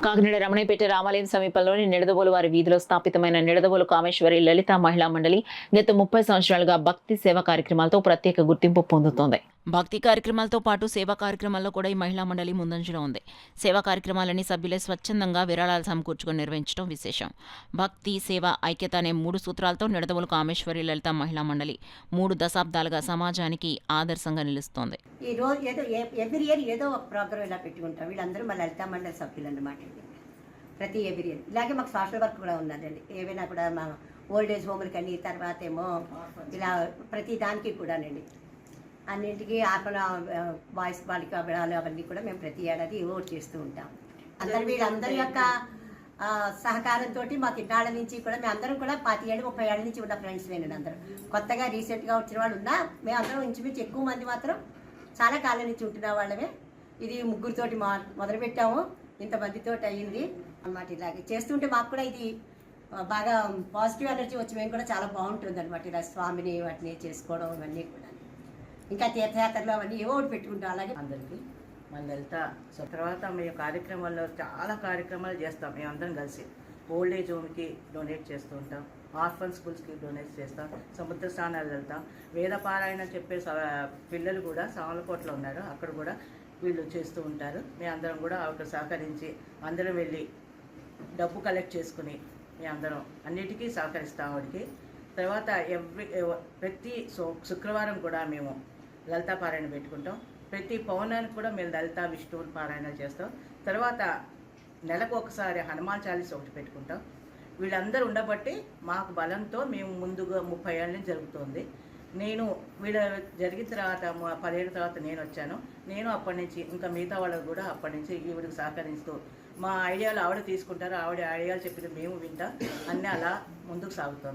కాకినాడ రమణయ్యపేట రామాలయం సమీపంలోని నిడదవోలు వారి వీధిలో స్థాపితమైన నిడదవోలు కామేశ్వరి లలిత మహిళా మండలి గత 30 సంవత్సరాలుగా భక్తి సేవా కార్యక్రమాలతో ప్రత్యేక గుర్తింపు పొందుతోంది. భక్తి కార్యక్రమాలతో పాటు సేవా కార్యక్రమాల్లో కూడా ఈ మహిళా మండలి ముందంజలో ఉంది. సేవా కార్యక్రమాలని సభ్యులే స్వచ్ఛందంగా విరాళాలు సమకూర్చుకొని నిర్వహించడం విశేషం. భక్తి, సేవ, ఐక్యత అనే 3 సూత్రాలతో నిడదవోలు కామేశ్వరి లలిత మహిళా మండలి 3 దశాబ్దాలుగా సమాజానికి ఆదర్శంగా నిలుస్తోంది. ఈ రోజు ఏదో ఎవ్రీ ఇయర్ ఏదో ఒక ప్రోగ్రామ్ ఇలా పెట్టుకుంటాం. వీళ్ళందరూ మా లలిత మండలి సభ్యులు అన్నమాట. ప్రతి ఎవ్రీ ఇయర్ ఇలాగే మాకు సోషల్ వర్క్ కూడా ఉన్నదండి. ఏవైనా కూడా మా ఓల్డ్ ఏజ్ హోమ్లకి అని, తర్వాత ఏమో ఇలా ప్రతి దానికి కూడానండి, అన్నింటికి ఆపణ వాయిస్ బాలిక విడాలు అవన్నీ కూడా మేము ప్రతి ఏడాది ఓట్ చేస్తూ ఉంటాం. వీళ్ళందరి యొక్క సహకారంతో మాకు ఇన్నాళ్ళ నుంచి కూడా మేము అందరం కూడా 25 ఏళ్ళు 30 ఏళ్ళ నుంచి ఉన్న ఫ్రెండ్స్ లేనండి. అందరం కొత్తగా రీసెంట్గా వచ్చిన వాళ్ళు ఉన్నా మేము అందరం ఇంచుమించు ఎక్కువ మంది మాత్రం చాలా కాలం నుంచి ఉంటున్న వాళ్ళమే. ఇది ముగ్గురితోటి మొదలుపెట్టాము, ఇంతమందితో అయ్యింది అన్నమాట. ఇలాగే చేస్తుంటే మాకు కూడా ఇది బాగా పాజిటివ్ ఎనర్జీ వచ్చి మేము కూడా చాలా బాగుంటుంది అనమాట. ఇలా స్వామిని వాటిని చేసుకోవడం ఇవన్నీ కూడా. ఇంకా తీర్థయాత్రలు అవన్నీ ఏవో ఒకటి పెట్టుకుంటాం. అలాగే అందరికీ మన లలిత తర్వాత మేము కార్యక్రమాల్లో చాలా కార్యక్రమాలు చేస్తాం. మేమందరం కలిసి ఓల్డ్ ఏజ్ హోమ్కి డొనేట్ చేస్తూ ఉంటాం, ఆర్ఫన్ స్కూల్స్కి డొనేట్ చేస్తాం, సముద్ర స్నానాలు వెళ్తాం, వేదపారాయణ చెప్పే పిల్లలు కూడా సామలకోటలో ఉన్నారు, అక్కడ కూడా వీళ్ళు చేస్తూ ఉంటారు. మేమందరం కూడా అక్కడ సహకరించి అందరం వెళ్ళి డబ్బు కలెక్ట్ చేసుకుని మేమందరం అన్నిటికీ సహకరిస్తాం వాడికి. తర్వాత ప్రతి శుక్రవారం కూడా మేము లలితా పారాయణ పెట్టుకుంటాం. ప్రతి పౌర్ణానికి కూడా మేము లలిత విష్ణువు పారాయణ చేస్తాం. తర్వాత నెలకు ఒకసారి హనుమాన్ చాలీసా ఒకటి పెట్టుకుంటాం. వీళ్ళందరూ ఉండబట్టి మాకు బలంతో మేము ముందుగా 30 ఏళ్ళ నుంచి జరుగుతుంది. నేను వీళ్ళ జరిగిన తర్వాత 10 ఏళ్ళ తర్వాత నేను వచ్చాను. నేను అప్పటి నుంచి ఇంకా మిగతా వాళ్ళకు కూడా అప్పటి నుంచి ఈవిడికి సహకరిస్తూ మా ఐడియాలు ఆవిడ తీసుకుంటారు, ఆవిడ ఐడియాలు చెప్పిన మేము వింటాం, అన్నీ అలా ముందుకు సాగుతాం.